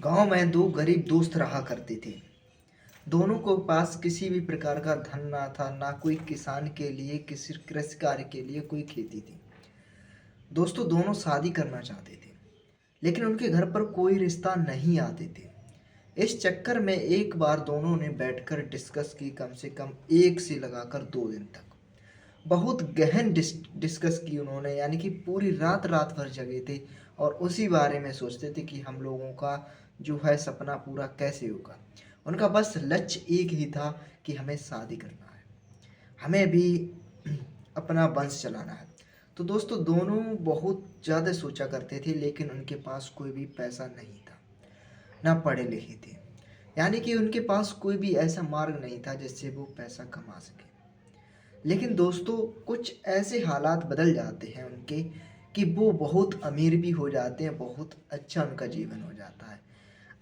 गांव में दो गरीब दोस्त रहा करते थे। दोनों को पास किसी भी प्रकार का धन ना था, ना कोई किसान के लिए किसी कृषि कार्य के लिए कोई खेती थी। दोस्तों दोनों शादी करना चाहते थे, लेकिन उनके घर पर कोई रिश्ता नहीं आते थे। इस चक्कर में एक बार दोनों ने बैठकर डिस्कस की, कम से कम एक से लगाकर 2 दिन तक बहुत गहन डिस्कस की उन्होंने, यानी कि पूरी रात रात भर जगे थे और उसी बारे में सोचते थे कि हम लोगों का जो है सपना पूरा कैसे होगा। उनका बस लक्ष्य एक ही था कि हमें शादी करना है, हमें भी अपना वंश चलाना है। तो दोस्तों दोनों बहुत ज़्यादा सोचा करते थे, लेकिन उनके पास कोई भी पैसा नहीं था, ना पढ़े लिखे थे, यानी कि उनके पास कोई भी ऐसा मार्ग नहीं था जिससे वो पैसा कमा सके। लेकिन दोस्तों कुछ ऐसे हालात बदल जाते हैं उनके कि वो बहुत अमीर भी हो जाते हैं, बहुत अच्छा उनका जीवन हो जाता है।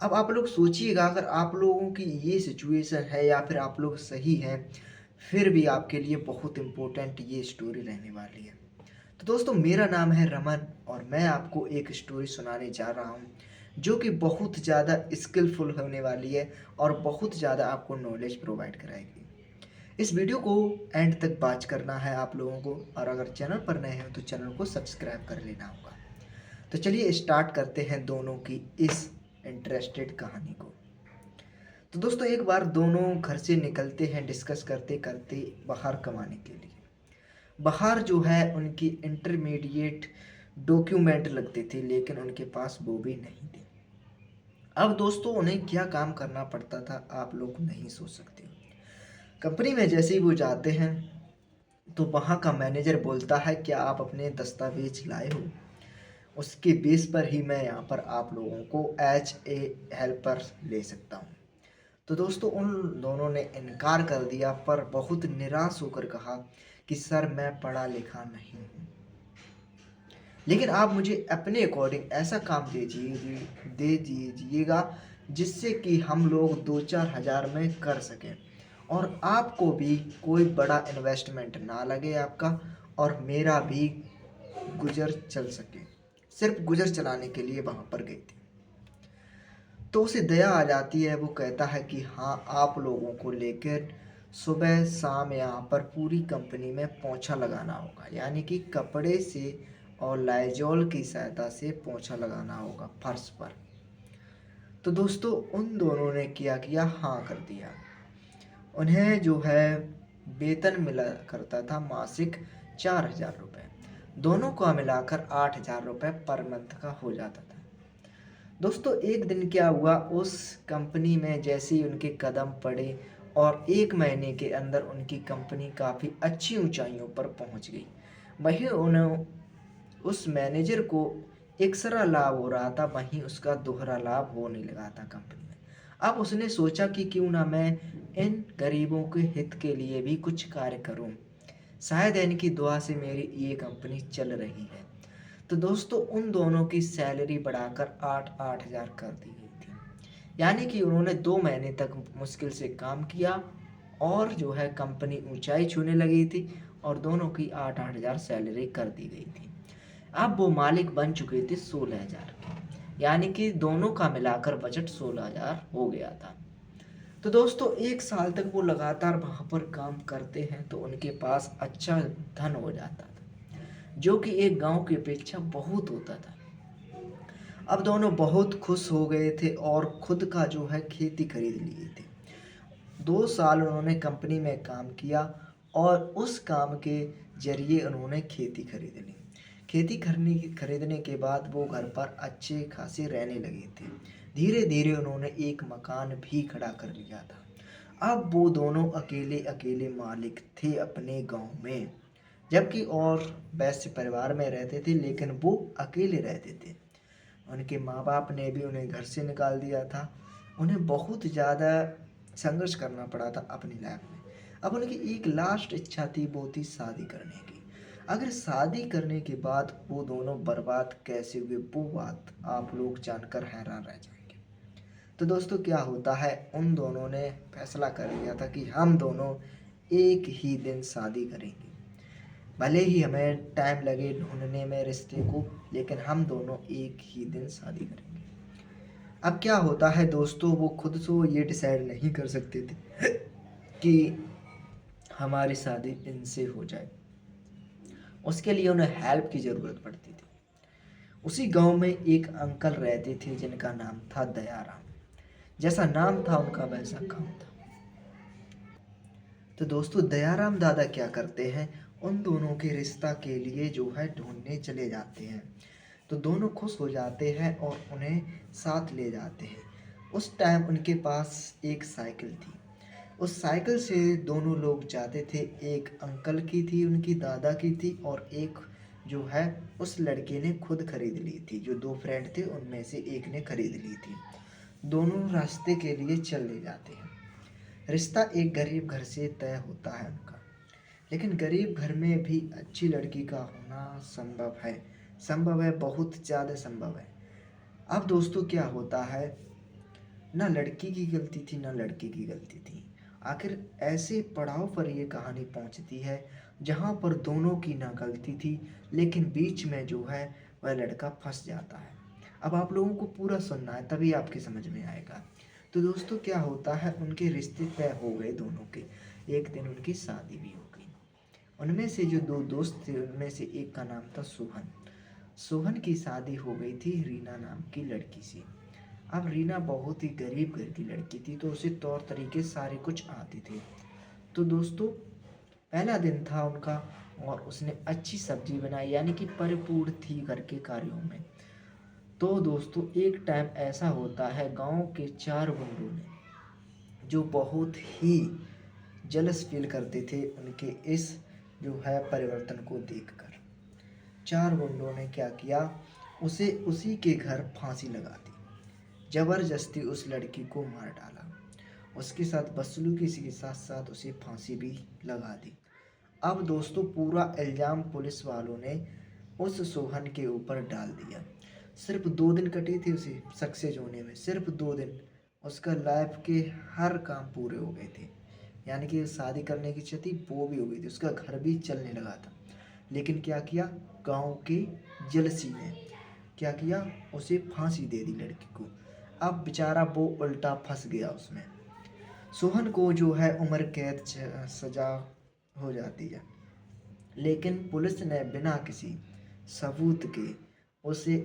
अब आप लोग सोचिएगा, अगर आप लोगों की ये सिचुएशन है या फिर आप लोग सही हैं, फिर भी आपके लिए बहुत इम्पोर्टेंट ये स्टोरी रहने वाली है। तो दोस्तों मेरा नाम है रमन और मैं आपको एक स्टोरी सुनाने जा रहा हूँ जो कि बहुत ज़्यादा स्किलफुल होने वाली है और बहुत ज़्यादा आपको नॉलेज प्रोवाइड कराएगी। इस वीडियो को एंड तक वॉच करना है आप लोगों को, और अगर चैनल पर नए हैं तो चैनल को सब्सक्राइब कर लेना होगा। तो चलिए स्टार्ट करते हैं दोनों की इस इंटरेस्टेड कहानी को। तो दोस्तों एक बार दोनों घर से निकलते हैं डिस्कस करते करते बाहर कमाने के लिए। बाहर जो है उनकी इंटरमीडिएट डॉक्यूमेंट लगते थे, लेकिन उनके पास वो भी नहीं थे। अब दोस्तों उन्हें क्या काम करना पड़ता था आप लोग नहीं सोच सकते। कंपनी में जैसे ही वो जाते हैं तो वहाँ का मैनेजर बोलता है क्या आप अपने दस्तावेज लाए हो, उसके बेस पर ही मैं यहाँ पर आप लोगों को एज ए हेल्पर ले सकता हूँ। तो दोस्तों उन दोनों ने इनकार कर दिया, पर बहुत निराश होकर कहा कि सर मैं पढ़ा लिखा नहीं हूँ, लेकिन आप मुझे अपने अकॉर्डिंग ऐसा काम दे दीजिएगा जिससे कि हम लोग 2-4 हज़ार में कर सकें और आपको भी कोई बड़ा इन्वेस्टमेंट ना लगे आपका, और मेरा भी गुजर चल सके। सिर्फ गुजर चलाने के लिए वहाँ पर गई थी। तो उसे दया आ जाती है, वो कहता है कि हाँ आप लोगों को लेकर सुबह शाम यहाँ पर पूरी कंपनी में पोंछा लगाना होगा, यानी कि कपड़े से और लाइजॉल की सहायता से पोंछा लगाना होगा फर्श पर। तो दोस्तों उन दोनों ने क्या किया, हाँ कर दिया। उन्हें जो है वेतन मिला करता था मासिक 4,000 रुपये, दोनों का मिलाकर 8,000 रुपये पर मंथ का हो जाता था। दोस्तों एक दिन क्या हुआ, उस कंपनी में जैसे ही उनके कदम पड़े और 1 महीने के अंदर उनकी कंपनी काफ़ी अच्छी ऊंचाइयों पर पहुंच गई। वहीं उन्हें उस मैनेजर को एक्स्ट्रा लाभ हो रहा था, वहीं उसका दोहरा लाभ होने लगा था कंपनी में। अब उसने सोचा कि क्यों ना मैं इन गरीबों के हित के लिए भी कुछ कार्य करूं, शायद इनकी दुआ से मेरी ये कंपनी चल रही है। तो दोस्तों उन दोनों की सैलरी बढ़ाकर 8-8 हज़ार कर दी गई थी, यानी कि उन्होंने 2 महीने तक मुश्किल से काम किया और जो है कंपनी ऊंचाई छूने लगी थी और दोनों की 8-8 हज़ार सैलरी कर दी गई थी। अब वो मालिक बन चुके थे 16 हज़ार के, यानी कि दोनों का मिलाकर बजट 16 हज़ार हो गया था। तो दोस्तों 1 साल तक वो लगातार वहाँ पर काम करते हैं तो उनके पास अच्छा धन हो जाता था, जो कि एक गांव की अपेक्षा बहुत होता था। अब दोनों बहुत खुश हो गए थे और खुद का जो है खेती खरीद लिए थे। 2 साल उन्होंने कंपनी में काम किया और उस काम के जरिए उन्होंने खेती खरीद ली। खेती खरीदने के बाद वो घर पर अच्छे खासे रहने लगे थे। धीरे धीरे उन्होंने एक मकान भी खड़ा कर लिया था। अब वो दोनों अकेले अकेले मालिक थे अपने गांव में, जबकि और वैश्य परिवार में रहते थे, लेकिन वो अकेले रहते थे। उनके माँ बाप ने भी उन्हें घर से निकाल दिया था। उन्हें बहुत ज़्यादा संघर्ष करना पड़ा था अपनी लाइफ में। अब उनकी एक लास्ट इच्छा थी, वो थी शादी करने की। अगर शादी करने के बाद वो दोनों बर्बाद कैसे हुए, वो बात आप लोग जानकर हैरान रह जाएंगे। तो दोस्तों क्या होता है, उन दोनों ने फैसला कर लिया था कि हम दोनों एक ही दिन शादी करेंगे, भले ही हमें टाइम लगे ढूंढने में रिश्ते को, लेकिन हम दोनों एक ही दिन शादी करेंगे। अब क्या होता है दोस्तों, वो खुद तो ये डिसाइड नहीं कर सकते थे कि हमारी शादी इनसे हो जाए। उसके लिए उन्हें हेल्प की ज़रूरत पड़ती थी। उसी गांव में एक अंकल रहते थे जिनका नाम था दयाराम। जैसा नाम था उनका वैसा काम था। तो दोस्तों दयाराम दादा क्या करते हैं, उन दोनों के रिश्ता के लिए जो है ढूंढने चले जाते हैं। तो दोनों खुश हो जाते हैं और उन्हें साथ ले जाते हैं। उस टाइम उनके पास एक साइकिल थी। उस साइकिल से दोनों लोग जाते थे। एक अंकल की थी, उनकी दादा की थी, और एक जो है उस लड़के ने खुद खरीद ली थी। जो दो फ्रेंड थे उनमें से एक ने खरीद ली थी। दोनों रास्ते के लिए चले जाते हैं। रिश्ता एक गरीब घर से तय होता है उनका। लेकिन गरीब घर में भी अच्छी लड़की का होना संभव है। संभव है, बहुत ज़्यादा संभव है। अब दोस्तों क्या होता है, ना लड़की की गलती थी ना लड़के की गलती थी। आखिर ऐसे पड़ाव पर ये कहानी पहुंचती है जहां पर दोनों की ना गलती थी, लेकिन बीच में जो है वह लड़का फंस जाता है। अब आप लोगों को पूरा सुनना है तभी आपके समझ में आएगा। तो दोस्तों क्या होता है, उनके रिश्ते तय हो गए दोनों के। एक दिन उनकी शादी भी हो गई। उनमें से जो दो दोस्त थे उनमें से एक का नाम था सोहन। सोहन की शादी हो गई थी रीना नाम की लड़की से। अब रीना बहुत ही गरीब घर की लड़की थी, तो उसे तौर तरीके सारे कुछ आते थे। तो दोस्तों पहला दिन था उनका और उसने अच्छी सब्जी बनाई, यानी कि परिपूर्ण थी घर के कार्यों में। तो दोस्तों एक टाइम ऐसा होता है, गांव के चार गुंडों ने, जो बहुत ही जलस फील करते थे उनके इस जो है परिवर्तन को देखकर, चार गुंडों ने क्या किया, उसे उसी के घर फांसी लगा दी। जबरदस्ती उस लड़की को मार डाला। उसके साथ बदसलूकी के साथ साथ उसे फांसी भी लगा दी। अब दोस्तों पूरा इल्ज़ाम पुलिस वालों ने उस सोहन के ऊपर डाल दिया। सिर्फ 2 दिन कटे थे उसे सक्सेस होने में, सिर्फ 2 दिन। उसका लाइफ के हर काम पूरे हो गए थे, यानी कि शादी करने की क्षति वो भी हो गई थी, उसका घर भी चलने लगा था। लेकिन क्या किया, गांव के जलसी ने क्या किया, उसे फांसी दे दी लड़की को। अब बेचारा वो उल्टा फंस गया उसमें। सोहन को जो है उम्र कैद सजा हो जाती है। लेकिन पुलिस ने बिना किसी सबूत के उसे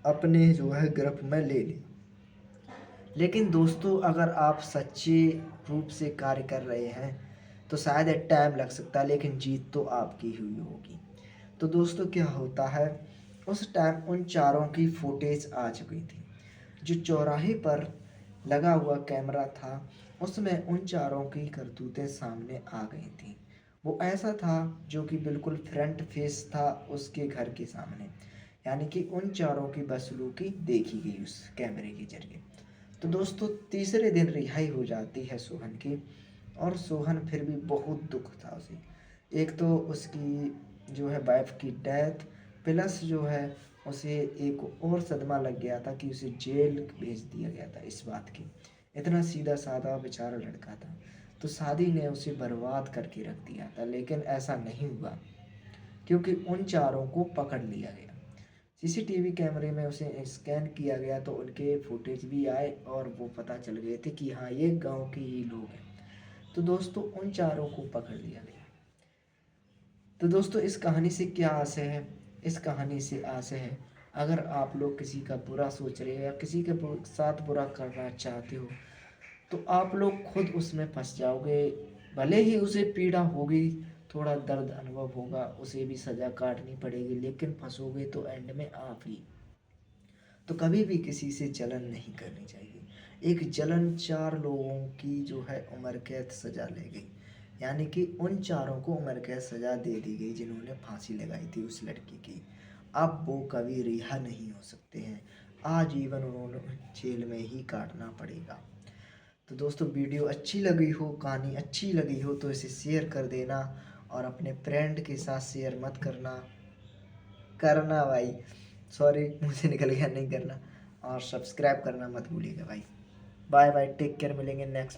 अपने जो है गिरफ्त में ले ली। लेकिन दोस्तों अगर आप सच्चे रूप से कार्य कर रहे हैं तो शायद टाइम लग सकता है, लेकिन जीत तो आपकी हुई होगी। तो दोस्तों क्या होता है, उस टाइम उन चारों की फुटेज आ चुकी थी। जो चौराहे पर लगा हुआ कैमरा था उसमें उन चारों की करतूतें सामने आ गई थी। वो ऐसा था जो कि बिल्कुल फ्रंट फेस था उसके घर के सामने, यानी कि उन चारों की बदसलूकी देखी गई उस कैमरे के जरिए। तो दोस्तों तीसरे दिन रिहाई हो जाती है सोहन की। और सोहन फिर भी बहुत दुख था उसे। एक तो उसकी जो है वाइफ की डेथ, प्लस जो है उसे एक और सदमा लग गया था कि उसे जेल भेज दिया गया था इस बात की। इतना सीधा साधा बेचारा लड़का था, तो शादी ने उसे बर्बाद करके रख दिया था। लेकिन ऐसा नहीं हुआ क्योंकि उन चारों को पकड़ लिया गया। सीसीटीवी कैमरे में उसे स्कैन किया गया तो उनके फुटेज भी आए और वो पता चल गए थे कि हाँ ये गांव के ही लोग हैं। तो दोस्तों उन चारों को पकड़ लिया गया। तो दोस्तों इस कहानी से क्या आशय है, इस कहानी से आशय है, अगर आप लोग किसी का बुरा सोच रहे हो या किसी के साथ बुरा करना चाहते हो तो आप लोग खुद उसमें फंस जाओगे। भले ही उसे पीड़ा होगी, थोड़ा दर्द अनुभव होगा, उसे भी सज़ा काटनी पड़ेगी, लेकिन फंसोगे तो एंड में आप ही। तो कभी भी किसी से जलन नहीं करनी चाहिए। एक जलन चार लोगों की जो है उम्र कैद सज़ा ले गई, यानी कि उन चारों को उम्र कैद सज़ा दे दी गई जिन्होंने फांसी लगाई थी उस लड़की की। अब वो कभी रिहा नहीं हो सकते हैं, आजीवन उन्होंने जेल में ही काटना पड़ेगा। तो दोस्तों वीडियो अच्छी लगी हो, कहानी अच्छी लगी हो तो इसे शेयर कर देना, और अपने फ्रेंड के साथ शेयर मत करना, करना भाई, सॉरी मुझे निकल गया नहीं करना, और सब्सक्राइब करना मत भूलिएगा भाई। बाय बाय, टेक केयर, मिलेंगे नेक्स्ट।